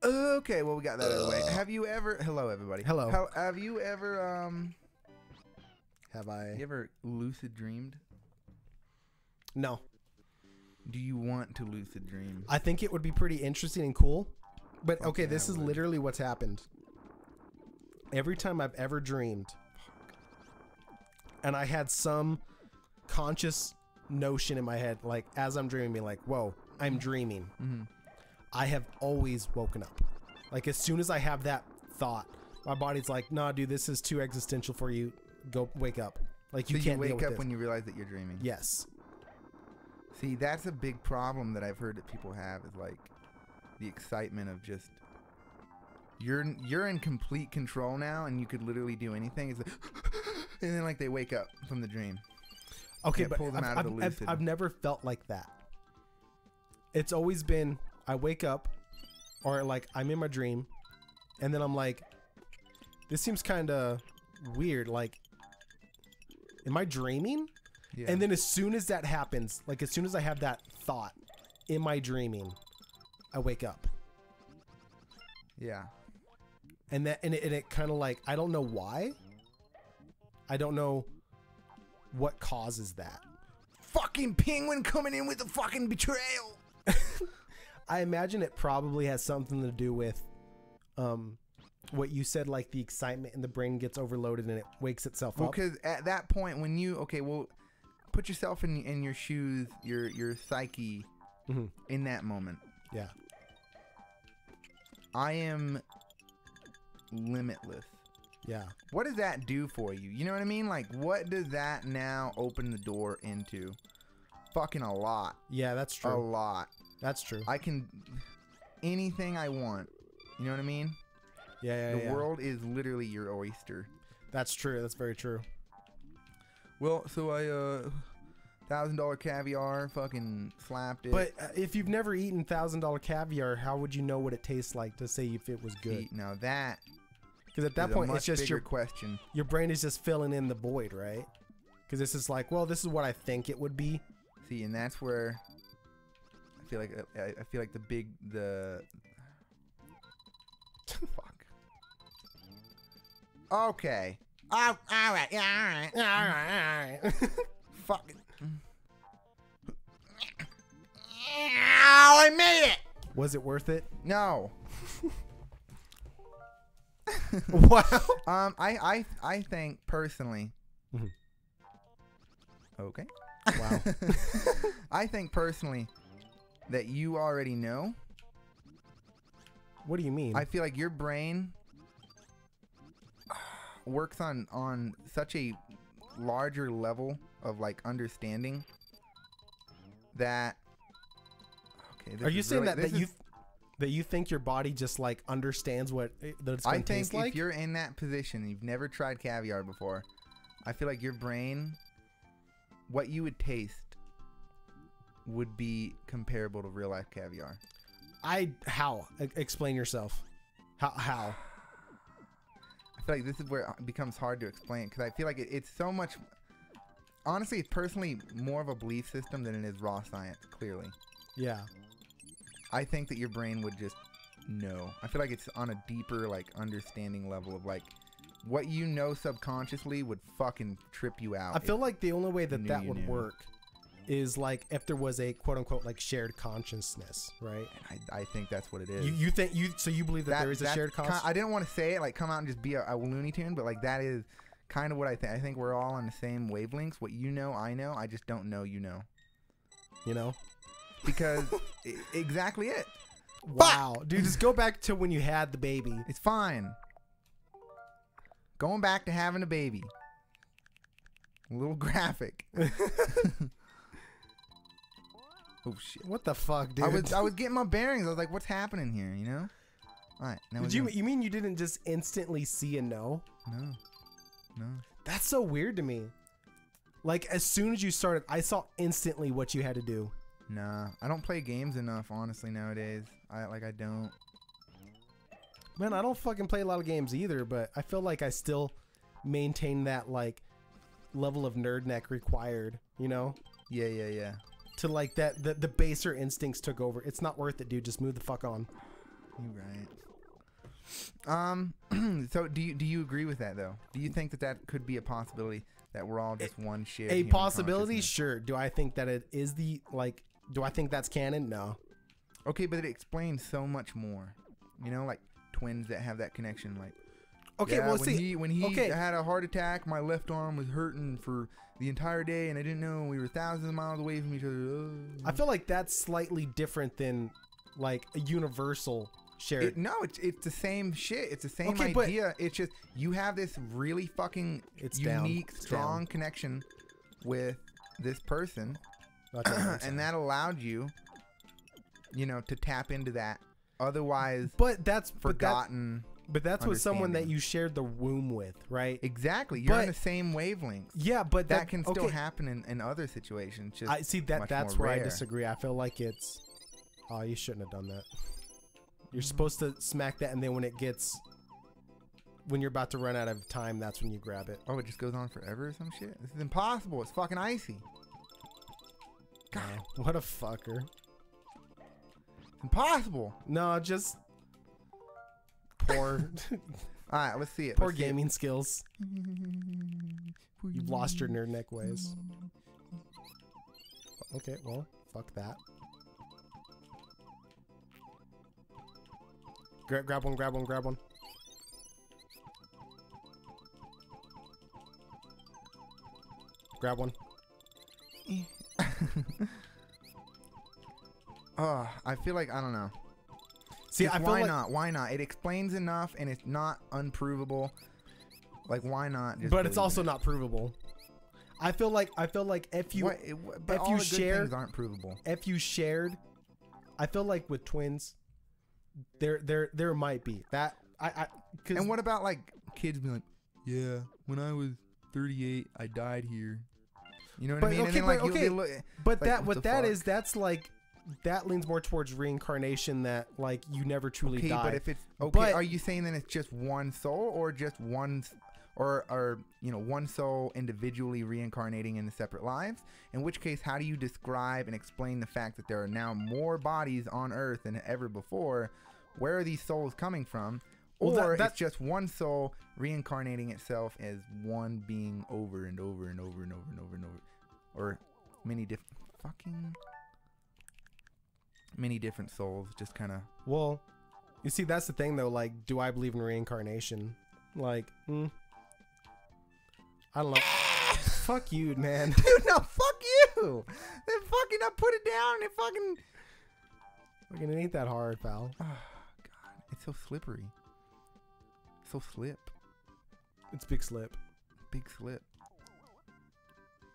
Okay, well, we got that out of the way. Have you ever... Hello, everybody. Hello. Have you ever, Have I? You ever lucid dreamed? No. Do you want to lucid dream? I think it would be pretty interesting and cool. But, Fuck okay, yeah, this I is would. literally what's happened. Every time I've ever dreamed, and I had some conscious notion in my head, like, as I'm dreaming, being like, whoa, I'm dreaming. Mm-hmm. I have always woken up. Like, as soon as I have that thought, my body's like, nah, dude, this is too existential for you. Go wake up. Like, you So can't you deal wake with up this. when you realize that you're dreaming? Yes. See, that's a big problem that I've heard that people have is, like, the excitement of just... You're in complete control now, and you could literally do anything. It's like, and then, like, they wake up from the dream. Okay, Can't but pull them out of the lucid. I've never felt like that. It's always been, I wake up, or like I'm in my dream, and then I'm like, this seems kind of weird. Like, am I dreaming? Yeah. And then as soon as that happens, like as soon as I have that thought, am I dreaming? I wake up. Yeah. And it kind of like, I don't know why. I don't know what causes that. Fucking penguin coming in with the fucking betrayal. I imagine it probably has something to do with what you said, like the excitement in the brain gets overloaded and it wakes itself up. Because at that point when you... Okay, well, put yourself in your shoes, your psyche in that moment. Yeah. I am limitless. Yeah. What does that do for you? You know what I mean? Like, what does that now open the door into? Fucking a lot. Yeah, that's true. A lot. That's true. I can... Anything I want. You know what I mean? Yeah. The world is literally your oyster. That's true. That's very true. Well, so I, $1,000 caviar, fucking slapped it. But if you've never eaten $1,000 caviar, how would you know what it tastes like to say if it was good? Now that... Because at that point, it's just your question. Your brain is just filling in the void, right? Because this is like, well, this is what I think it would be. See, and that's where I feel like the fuck. Okay. Oh, all right. Yeah, all right. All right. Fucking. I made it. Was it worth it? No. Wow. I think personally. Okay. Wow. I think personally that you already know. What do you mean? I feel like your brain works on such a larger level of like understanding that. Okay. Are you saying that you think your body just like understands what that it's going to taste like? If you're in that position and you've never tried caviar before, I feel like your brain, what you would taste would be comparable to real life caviar. How? Explain yourself. How? I feel like this is where it becomes hard to explain because I feel like it's so much. Honestly, it's personally more of a belief system than it is raw science. Clearly. Yeah. I think that your brain would just know. I feel like it's on a deeper like understanding level of like what you know subconsciously would fucking trip you out. I feel like the only way that you would knew. work is like if there was a quote unquote like shared consciousness, right? I think that's what it is. You think so you believe that there is a shared consciousness? I didn't want to say it like come out and just be a Looney Tune, but like that is kind of what I think. I think we're all on the same wavelengths. What you know, I know. I just don't know you know. You know? Because exactly it. Wow. Dude, just go back to when you had the baby. It's fine. Going back to having a baby. A little graphic. Oh shit! What the fuck, dude? I was getting my bearings. I was like, "What's happening here?" You know. All right. Now you mean you didn't just instantly see and know? No. That's so weird to me. Like as soon as you started, I saw instantly what you had to do. Nah, I don't play games enough, honestly, nowadays. I don't. Man, I don't fucking play a lot of games either, but I feel like I still maintain that like level of nerd neck required, you know? Yeah. To like that the baser instincts took over. It's not worth it, dude. Just move the fuck on. right. So do you agree with that though? Do you think that that could be a possibility that we're all just one shared A human possibility, consciousness? sure. Do I think that it is the like? Do I think that's canon? No. Okay, but it explains so much more. You know, like twins that have that connection. Like, Okay, yeah, well, when he okay. had a heart attack, my left arm was hurting for the entire day, and I didn't know we were thousands of miles away from each other. I feel like that's slightly different than like a universal shared. No, it's the same shit. It's the same Okay, but- idea. It's just you have this really fucking It's down. unique, It's strong down. connection with this person, That's what I'm saying. and that allowed you, you know, to tap into that otherwise but that's forgotten. But that's with someone that understanding. you shared the womb with, right? Exactly, you're in But- the same wavelength. Yeah, but That can still okay. happen in other situations. Just I see that. much That's more where I rare. disagree. I feel like it's. Oh, you shouldn't have done that. You're supposed to smack that, and then when you're about to run out of time, that's when you grab it. Oh, it just goes on forever or some shit? This is impossible. It's fucking icy. God, Wow, what a fucker. it's impossible. No, just poor, All right, let's see it. poor Let's see it. gaming skills. You've lost your nerd neck ways. Okay, well, fuck that. Grab one, grab one, grab one. Grab one. Oh, I feel like I don't know. See, Just I feel why like not? Why not? It explains enough, and it's not unprovable. Like, why not? Just but it's believe also it? not provable. I feel like if you but if all you the good share- things aren't provable. if you shared, I feel like with twins, there might be that I cause And what about like kids being like, yeah, when I was 38, I died here. You know what I But mean? okay, and then, but like, okay, they look, but like, that what what the that fuck? is that's like that leans more towards reincarnation, that like you never truly okay, die. but if it's okay, But- are you saying that it's just one soul, or just one, or you know, one soul individually reincarnating into separate lives? In which case, how do you describe and explain the fact that there are now more bodies on Earth than ever before? Where are these souls coming from? Well, Or that- it's just one soul reincarnating itself as one being over and over and over and over and over and over, or many different souls just kind of. Well, you see, that's the thing though. Like, do I believe in reincarnation? Like, I don't know. Fuck you, man. Dude, no, fuck you. Then fucking I put it down and it fucking. Fucking, it ain't that hard, pal. Oh, God, it's so slippery. So slip. It's big slip. Big slip.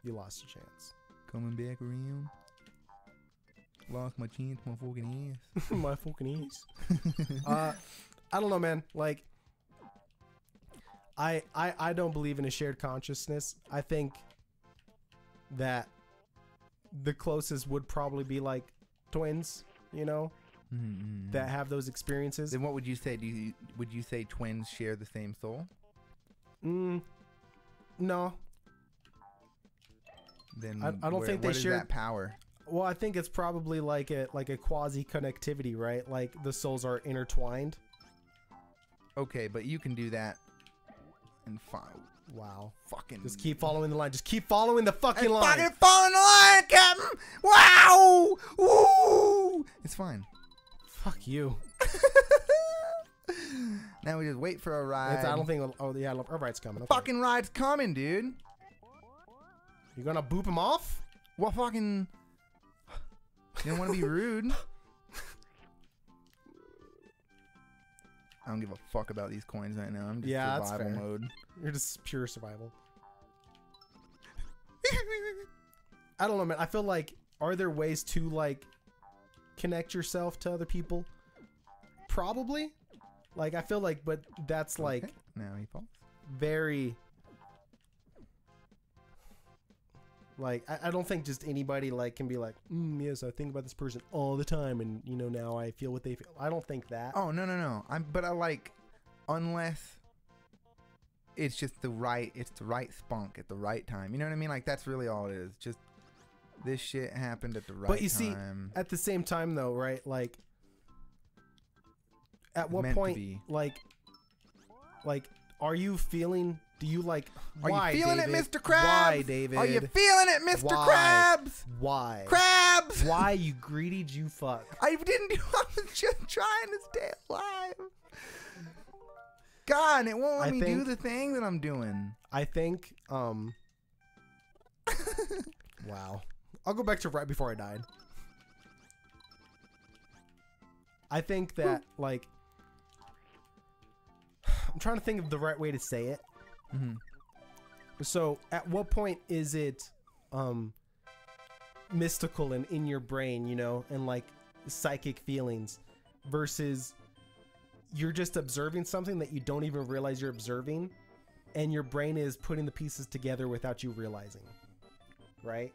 You lost your chance. Coming back around. Lost my chance, my fucking ass. My fucking ass. I don't know, man. Like, I don't believe in a shared consciousness. I think that the closest would probably be like twins, you know, that have those experiences. Then what would you say? Would you say twins share the same soul? No. Then I don't think they what is share that power. Well, I think it's probably like a quasi connectivity, right? Like the souls are intertwined. Okay, but you can do that and Wow. fucking Just keep following the line. Just keep following the fucking and line. fucking following the line, Captain. Wow. Woo. It's fine. Fuck you. Now we just wait for a ride. I don't think. Oh yeah, our ride's coming. Okay. Fucking ride's coming, dude. You gonna boop him off? Well, fucking. You don't want to be rude. I don't give a fuck about these coins right now. I'm just Yeah, that's survival fair. mode. You're just pure survival. I don't know, man. I feel like, are there ways to like connect yourself to other people? Probably. Like, I feel like, but that's like Okay, now he falls. very. Like, I don't think just anybody like can be like, yes, I think about this person all the time, and you know now I feel what they feel. I don't think that. Oh no. But I like, unless it's just the right spunk at the right time. You know what I mean? Like that's really all it is. Just this shit happened at the right time. But you see, at the same time though, right? Like, at what meant to point, be. like, are you feeling? Do you like? Are Why, you feeling David? it, Mr. Krabs? Why, David? Are you feeling it, Mr. Why? Krabs? Why? Krabs! Why, you greedy Jew fuck? I didn't do. I was just trying to stay alive. God, it won't let me do the thing that I'm doing. I think. Wow. I'll go back to right before I died. I think that like. I'm trying to think of the right way to say it. Mm-hmm. So, at what point is it mystical and in your brain, you know, and like psychic feelings versus you're just observing something that you don't even realize you're observing and your brain is putting the pieces together without you realizing. Right?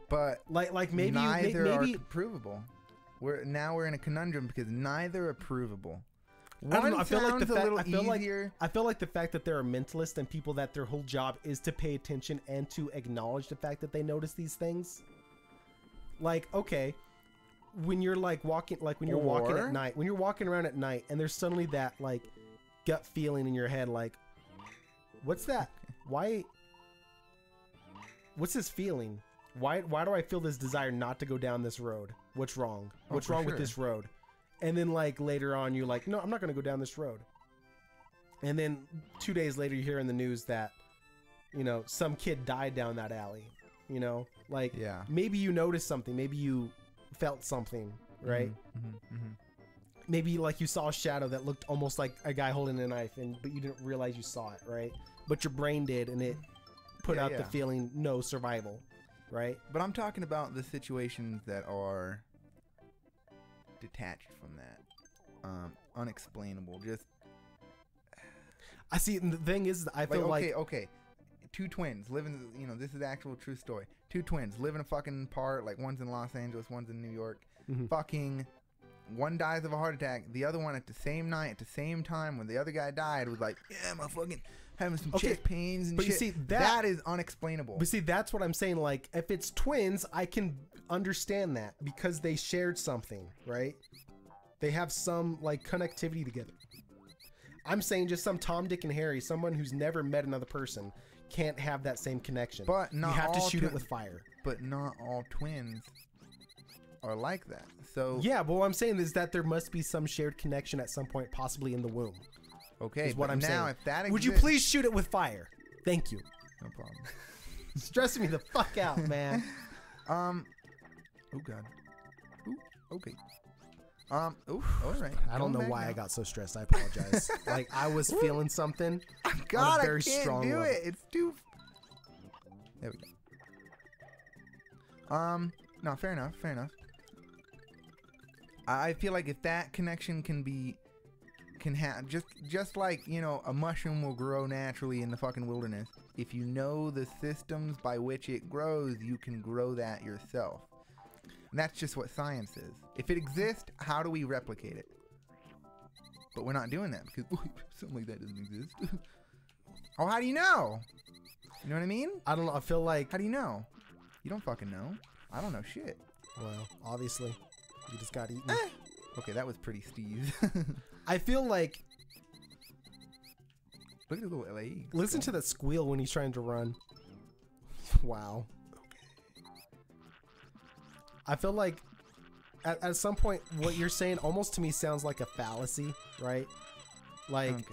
But like maybe neither maybe are provable. We're in a conundrum because neither are provable. I don't know. I feel like I feel like the fact that there are mentalists and people that their whole job is to pay attention and to acknowledge the fact that they notice these things. Like, okay, when you're like walking, like when you're walking at night, when you're walking around at night, and there's suddenly that like gut feeling in your head, like, what's that? Why? What's this feeling? Why do I feel this desire not to go down this road? What's wrong? What's wrong with this road? And then like later on you're like, no, I'm not going to go down this road. And then 2 days later you hear in the news that, you know, some kid died down that alley, you know, like maybe you noticed something, maybe you felt something, right? Maybe like you saw a shadow that looked almost like a guy holding a knife but you didn't realize you saw it, right? But your brain did, and it put out the feeling, no, survival, right? But I'm talking about the situations that are detached from that, unexplainable. Just I see. The thing is, I feel like okay, two twins living. You know, this is the actual true story. Two twins live in a fucking part. Like one's in Los Angeles, one's in New York. Fucking one dies of a heart attack. The other one at the same night, at the same time when the other guy died, was like, yeah, I'm fucking having some chest pains and but shit. You see, that is unexplainable. But see, that's what I'm saying. Like, if it's twins, I can understand that because they shared something, right? They have some like connectivity together. I'm saying just some Tom, Dick, and Harry, someone who's never met another person, can't have that same connection. But not you have to all shoot it with fire. But not all twins are like that. So yeah, but what I'm saying is that there must be some shared connection at some point, possibly in the womb. Okay, is what I'm saying. If that exists, would you please shoot it with fire? Thank you. No problem. Stressing me the fuck out, man. Oh god. Ooh, okay. All right. I don't know why I got so stressed. I apologize. Like I was feeling something. God, very I can't strong do level. it. It's too. There we go. No, fair enough. Fair enough. I feel like if that connection can have just like, you know, a mushroom will grow naturally in the fucking wilderness. If you know the systems by which it grows, you can grow that yourself. And that's just what science is. If it exists, how do we replicate it? But we're not doing that because something like that doesn't exist. Oh, how do you know? You know what I mean? I don't know. I feel like... How do you know? You don't fucking know. I don't know shit. Well, obviously. You just got eaten. Okay, that was pretty Steve. I feel like... Look at the little LA. Listen to that squeal when he's trying to run. Wow. I feel like at some point what you're saying almost to me sounds like a fallacy, right? Like... Okay.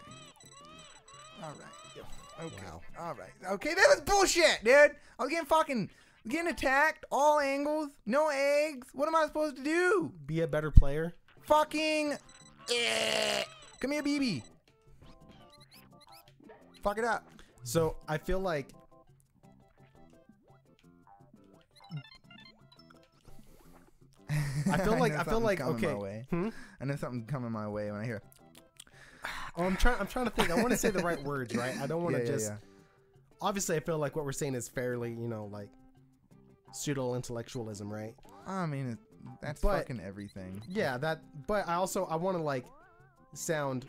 All right. Okay. Wow. All right. Okay, that was bullshit, dude. I was getting attacked, all angles, no eggs. What am I supposed to do? Be a better player? Fucking... Come here, BB. Fuck it up. So, I feel like... I feel like okay. I know something coming my way when I hear. Oh, I'm trying to think. I want to say the right words, right? I don't want to just. Yeah. Obviously, I feel like what we're saying is fairly, you know, like pseudo intellectualism, right? I mean, that's fucking everything. Yeah, that. But I want to like sound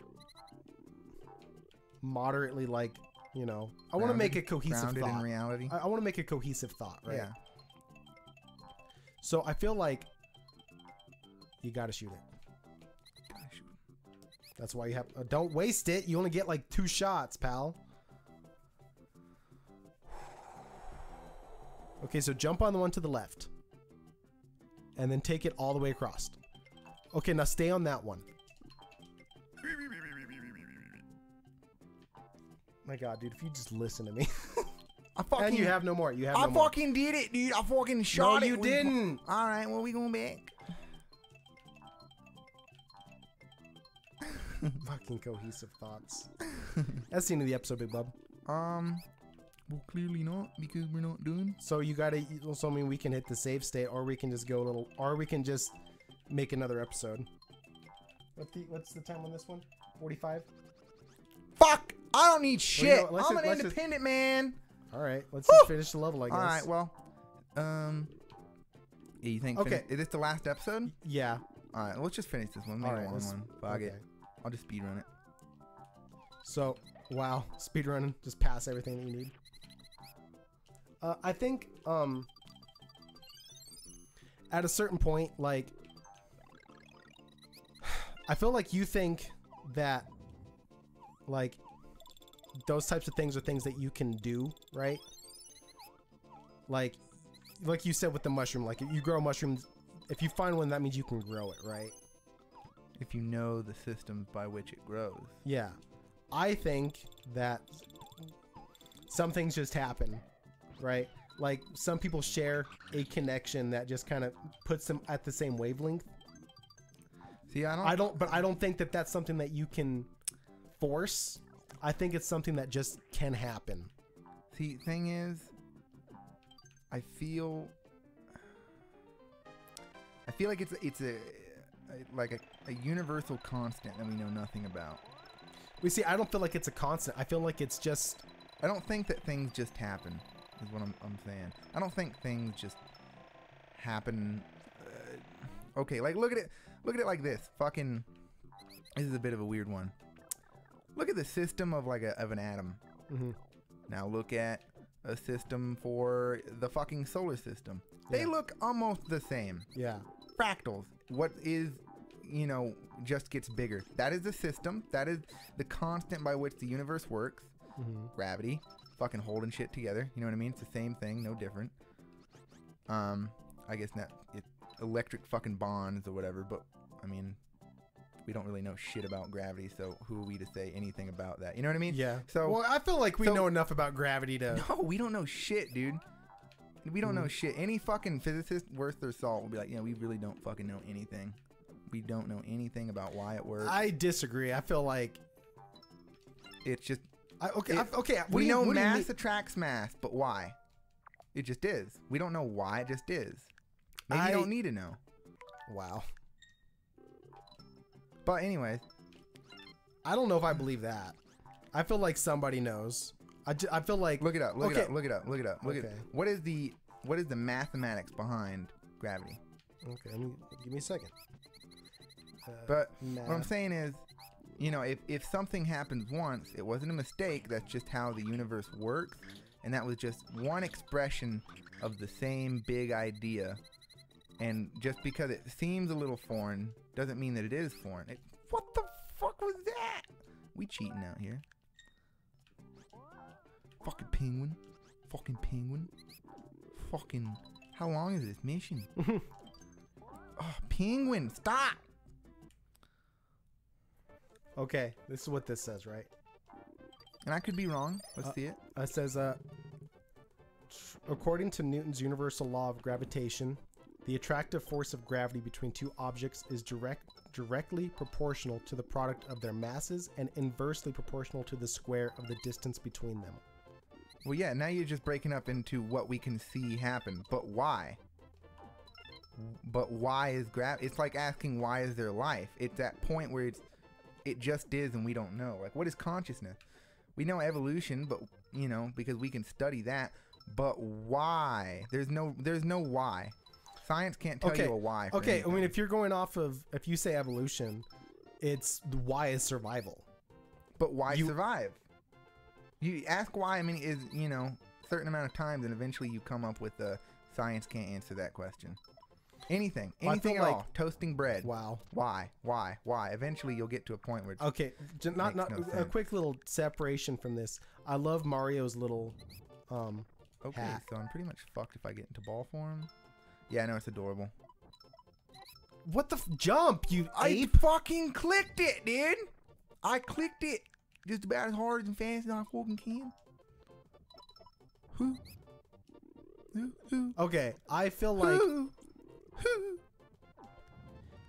moderately like, you know, I want to make a cohesive thought. In reality. I want to make a cohesive thought, right? Yeah. So I feel like you gotta shoot it. That's why you have... don't waste it. You only get like 2 shots, pal. Okay, so jump on the one to the left. And then take it all the way across. Okay, now stay on that one. My God, dude, if you just listen to me. And you have no more. You have no more. I fucking did it, dude. I fucking shot it. No, you didn't. All right, well, we going back. Fucking cohesive thoughts. That's the end of the episode, Big Bub. Well, clearly not, because we're not done. So you gotta... So I mean, we can hit the save state, or we can just go a little... Or we can just make another episode. What's the time on this one? 45? Fuck! I don't need shit. Well, I'm an independent man. All right, let's just finish the level, I guess. All right, well, yeah, you think? Okay, is this the last episode? Yeah. All right, let's just finish this one. Make it a long one. Fuck it. I'll just speedrun it. So, wow, speedrunning, just pass everything that you need. I think, at a certain point, like, I feel like you think that, like, those types of things are things that you can do, right? Like you said with the mushroom, like if you grow mushrooms, if you find one, that means you can grow it, right? If you know the systems by which it grows. Yeah. I think that some things just happen, right? Like some people share a connection that just kind of puts them at the same wavelength. See, I don't think that that's something that you can force. I think it's something that just can happen. See, thing is, I feel like it's a universal constant that we know nothing about. We see. I don't feel like it's a constant. I feel like it's just. I don't think that things just happen. Is what I'm saying. I don't think things just happen. Okay, like look at it like this. Fucking. This is a bit of a weird one. Look at the system of of an atom. Mm-hmm. Now look at a system for the fucking solar system. They look almost the same. Yeah. Fractals. What is, just gets bigger. That is the system. That is the constant by which the universe works. Mm-hmm. Gravity. Fucking holding shit together. You know what I mean? It's the same thing, no different. I guess not. It's electric fucking bonds or whatever, but I mean, we don't really know shit about gravity, so who are we to say anything about that? You know what I mean? Yeah. So, well, I feel like we know enough about gravity to... No, we don't know shit, dude. We don't know shit. Any fucking physicist worth their salt will be like, we really don't fucking know anything. We don't know anything about why it works. I disagree. I feel like... It's just... okay. We know mass attracts mass, but why? It just is. We don't know why, it just is. Maybe you don't need to know. Wow. But anyways, I don't know if I believe that. I feel like somebody knows. I feel like look it up. Look it up. Okay. What is the mathematics behind gravity? Okay, give me a second. But what I'm saying is, if something happens once, it wasn't a mistake. That's just how the universe works, and that was just one expression of the same big idea. And just because it seems a little foreign doesn't mean that it is foreign. What the fuck was that? We cheating out here. Fucking penguin. Fucking penguin. Fucking... How long is this mission? Oh, penguin, stop! Okay, this is what this says, right? And I could be wrong. Let's see it. It says, according to Newton's universal law of gravitation, the attractive force of gravity between two objects is directly proportional to the product of their masses and inversely proportional to the square of the distance between them. Well, yeah, now you're just breaking up into what we can see happen. But why? But why is gravity? It's like asking why is there life? It's that point where it just is and we don't know. Like, what is consciousness? We know evolution, but, because we can study that. But why? There's no why. Science can't tell you a why. Okay, I mean, if you're going off of, if you say evolution, it's why is survival. But why survive? You ask why, I mean, is, certain amount of times, and eventually you come up with science can't answer that question. Anything Well, I at feel all. like- Toasting bread. Wow. Why? Eventually you'll get to a point where it's Okay, not Makes no a sense. quick little separation from this. I love Mario's little okay. hat. So I'm pretty much fucked if I get into ball form. Yeah, I know it's adorable. What the jump, you I ape? fucking clicked it, dude. I clicked it just about as hard and fast as I fucking can. Who? Okay, I feel like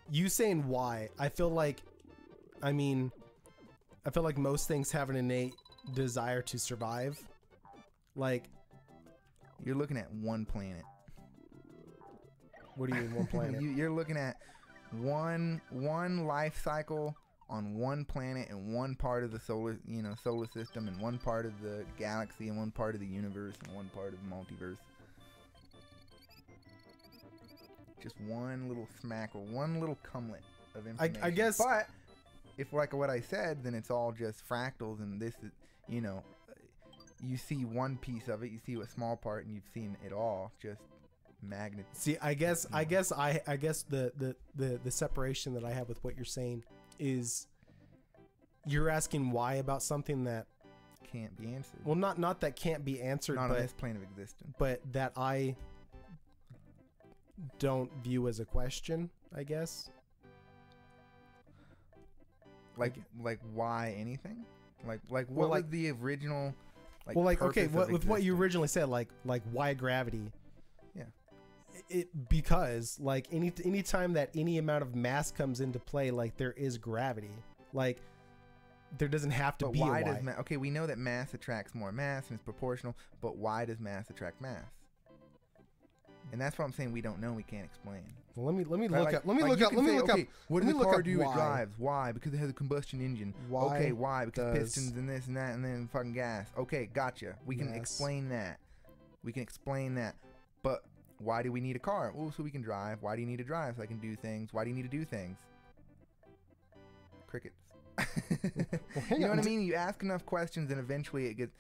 you saying why. I feel like most things have an innate desire to survive. Like, You're looking at one planet. what do you mean one planet? You're looking at one life cycle on one planet and one part of the solar system and one part of the galaxy and one part of the universe and one part of the multiverse. Just one little smack or one little cumlet of information. I guess. But if like what I said, then it's all just fractals, and this is, you see one piece of it, you see a small part, and you've seen it all. Just magnet. See, I guess the separation that I have with what you're saying is you're asking why about something that Can't be answered. well not that can't be answered, Not but on this plane of existence. but that I don't view as a question, I guess. Like why anything? Like what Well, was the original? Well, like, okay, purpose of with what you existence? originally said, like why gravity? Yeah. Because like any time that any amount of mass comes into play, like there is gravity. Like there doesn't have to But be why a why. does okay? We know that mass attracts more mass and it's proportional. But why does mass attract mass? And that's what I'm saying. We don't know. We can't explain. Well, let me Right, look like- up. Let me like look you up. can Let me say, look okay, up. What let does me the look car up do? why. It drives. Why? Because it has a combustion engine. Why Okay, why? Because does pistons and this and that and then fucking gas. Okay, gotcha. We can mass- explain that. We can explain that. But why do we need a car? Oh, so we can drive. Why do you need to drive? So I can do things. Why do you need to do things? Crickets. hang You know on. what I mean? You ask enough questions and eventually it gets,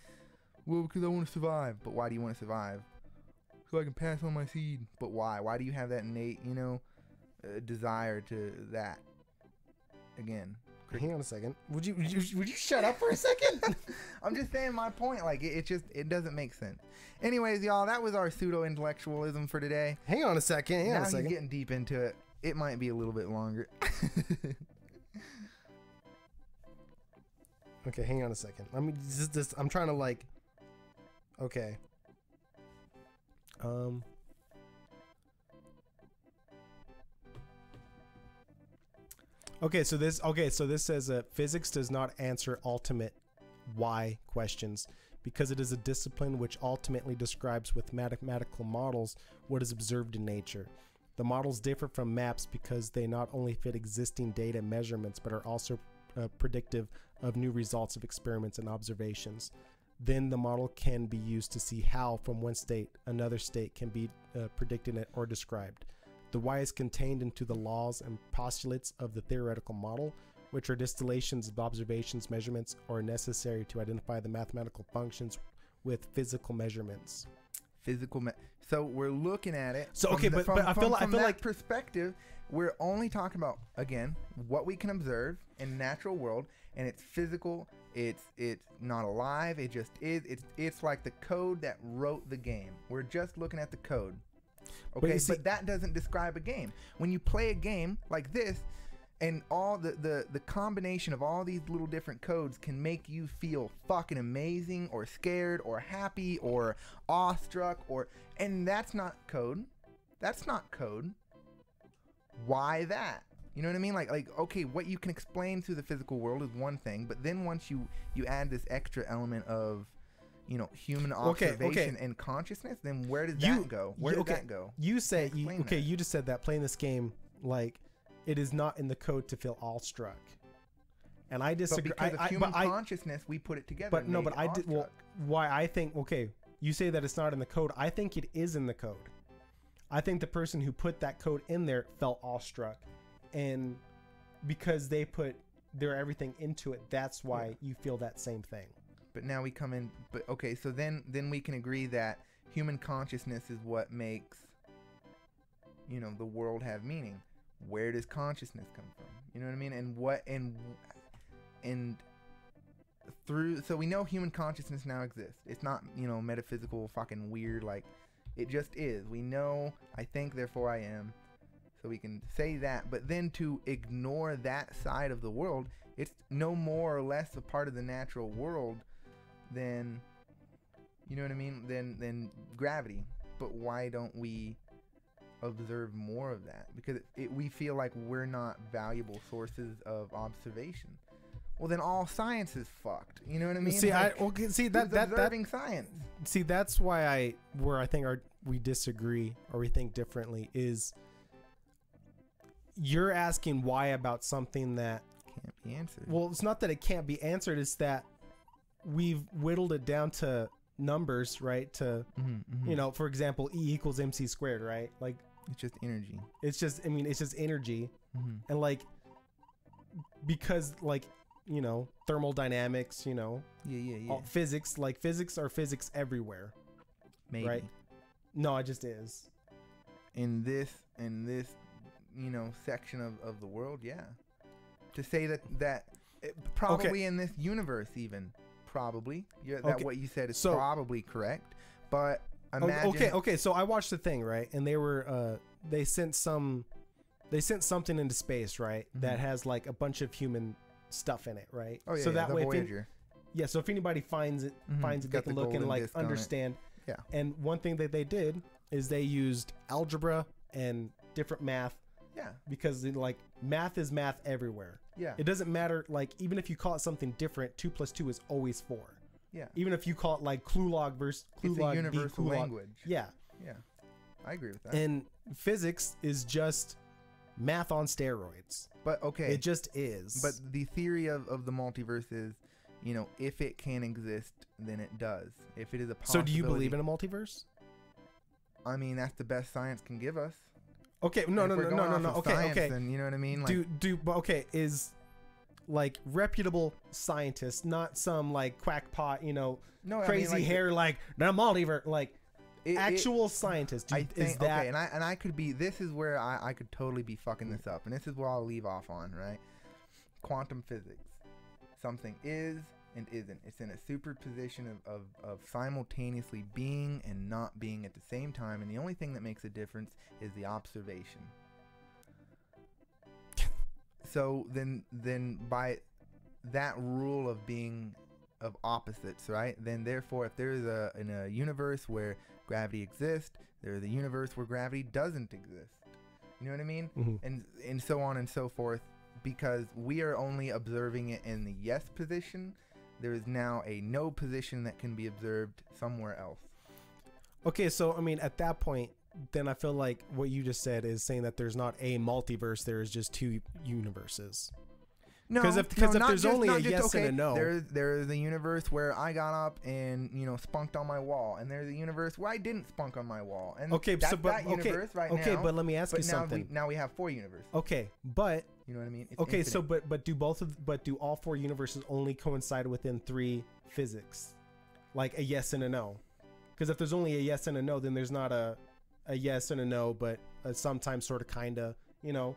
well, because I want to survive. But why do you want to survive? So I can pass on my seed. But why? Why do you have that innate, desire to that? Again. Hang on a second. Would you shut up for a second? I'm just saying my point. Like, it doesn't make sense. Anyways, y'all, that was our pseudo-intellectualism for today. Hang on a second. Hang on Now a he's second. getting deep into it. It might be a little bit longer. Okay, hang on a second. Let me just I'm trying to like. Okay. Okay, so this says physics does not answer ultimate why questions because it is a discipline which ultimately describes with mathematical models what is observed in nature. The models differ from maps because they not only fit existing data measurements but are also predictive of new results of experiments and observations. Then the model can be used to see how from one state another state can be predicted or described. The why is contained into the laws and postulates of the theoretical model, which are distillations of observations, measurements, or necessary to identify the mathematical functions with physical measurements. So we're looking at it. So okay, but I feel like perspective, we're only talking about again what we can observe in the natural world, and it's physical. It's not alive. It just is. It's like the code that wrote the game. We're just looking at the code. Okay, but that doesn't describe a game. When you play a game like this, and all the combination of all these little different codes can make you feel fucking amazing or scared or happy or awestruck and that's not code. That's not code. Why that? You know what I mean? Like okay, what you can explain through the physical world is one thing, but then once you add this extra element of human observation and consciousness, then where does that go? Where does that go? You say you just said that playing this game, like, it is not in the code to feel awestruck, and I disagree. But because of human consciousness, we put it together. But no, but I did. Well, why I think you say that it's not in the code. I think it is in the code. I think the person who put that code in there felt awestruck, and because they put their everything into it, that's why you feel that same thing. But now we come in. But okay, so then we can agree that human consciousness is what makes you know, the world have meaning? Where does consciousness come from? You know what I mean? And through, so we know human consciousness now exists. It's not, you know, metaphysical fucking weird, like, it just is. We know I think, therefore I am. So we can say that, but then to ignore that side of the world, it's no more or less a part of the natural world than, you know what I mean, than gravity. But why don't we observe more of that? Because we feel like we're not valuable sources of observation. Well, then all science is fucked. You know what I mean? See, like, that observing science. See, that's why we disagree or we think differently is you're asking why about something that Can't be answered. well, it's not that it can't be answered, it's that we've whittled it down to numbers, right? To you know, for example, E equals MC squared, right? Like It's just energy. it's just energy. And like, because like, you know, thermodynamics, you know, Yeah. physics, like physics are physics everywhere. Maybe. Right? No, it just is. In this, you know, section of the world, yeah. To say that probably in this universe, even probably, that what you said is probably correct. But imagine. Okay. So I watched the thing, right, and they sent something into space, right, that has like a bunch of human stuff in it, right? Oh yeah. So that the way, Voyager. so if anybody finds it, they can look and like understand. Yeah. And one thing that they did is they used algebra and different math. Yeah. Because like math is math everywhere. Yeah. It doesn't matter, like even if you call it something different, 2 + 2 is always 4. Yeah. Even if you call it like Clulog versus Clulog, it's a universal language. Yeah. Yeah. I agree with that. And physics is just math on steroids. But okay. It just is. But the theory of the multiverse is, you know, if it can exist, then it does. If it is a possibility. So do you believe in a multiverse? I mean, that's the best science can give us. Okay, no. Okay. Then, you know what I mean? Like, is like reputable scientists, not some like crackpot, you know, crazy like hair, like the multiverse, like actual scientists. Is that okay? And I could be. This is where I could totally be fucking this up, and this is where I'll leave off on, right? Quantum physics. Something is and isn't. It's in a superposition of simultaneously being and not being at the same time, and the only thing that makes a difference is the observation. So then by that rule of being of opposites, right? Then therefore, if there is in a universe where gravity exists, there is a universe where gravity doesn't exist. You know what I mean? And so on and so forth. Because we are only observing it in the yes position, there is now a no position that can be observed somewhere else. Okay, so I mean, at that point, then I feel like what you just said is saying that there's not a multiverse, there is just 2 universes. No, because if there's only a yes and a no, there is a universe where I got up and, you know, spunked on my wall, and there's a universe where I didn't spunk on my wall. And that's that universe right now. Okay, but let me ask you something. Now we have 4 universes. Okay, but you know what I mean? It's okay, infinite. so do all 4 universes only coincide within 3 physics, like a yes and a no? Because if there's only a yes and a no, then there's not a yes and a no, but sometimes sort of kinda, you know.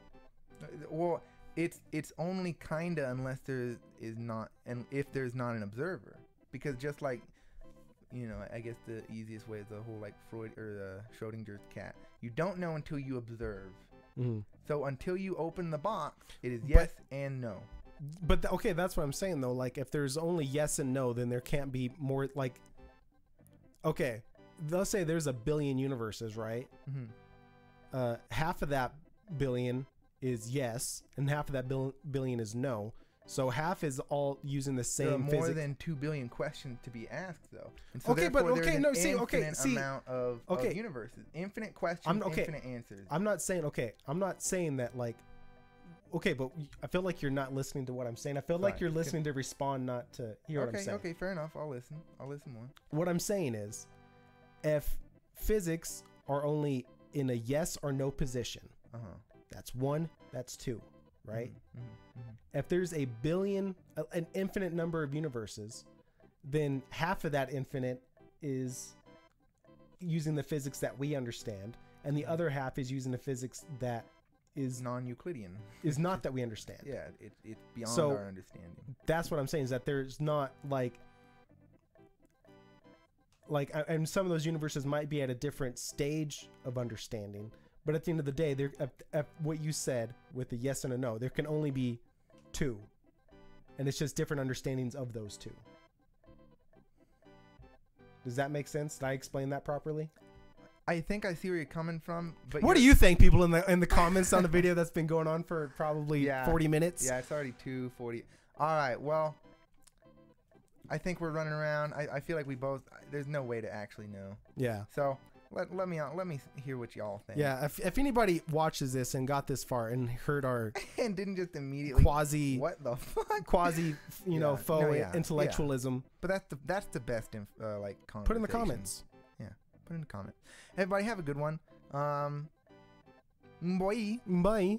Well, it's only kinda unless there is not, and if there's not an observer, because just like, you know, I guess the easiest way is the whole like Freud or the Schrodinger's cat. You don't know until you observe. So until you open the box, it is yes and no. But okay, that's what I'm saying though. Like if there's only yes and no, then there can't be more. Like, okay, let's say there's a billion universes, right? Half of that billion is yes, and half of that billion is no. So half is all using the same. There are more than 2 billion questions to be asked, though. And so amount of universes, infinite questions, infinite answers. I'm not saying that like. Okay, but I feel like you're not listening to what I'm saying. I feel like you're listening to respond, not to hear what I'm saying. Okay, fair enough. I'll listen more. What I'm saying is, if physics are only in a yes or no position, that's 1, that's 2, right? If there's a billion, an infinite number of universes, then half of that infinite is using the physics that we understand, and the other half is using a physics that is non-Euclidean. Is not that we understand. Yeah, it's beyond So, our understanding. That's what I'm saying, is that there's not like and some of those universes might be at a different stage of understanding, but at the end of the day, there at what you said with the yes and a no, there can only be two, and it's just different understandings of those two. Does that make sense? Did I explain that properly? I think I see where you're coming from, but what do you think, people in the comments on the video that's been going on for probably 40 minutes? Yeah, it's already 2:40. All right, well, I think we're running around. I feel like we both. There's no way to actually know. Yeah. So let me hear what y'all think. Yeah. If anybody watches this and got this far and heard our and didn't just immediately what the fuck faux intellectualism, but that's the best like conversation. Put in the comments. Yeah, put in the comments. Everybody have a good one. Bye. Bye.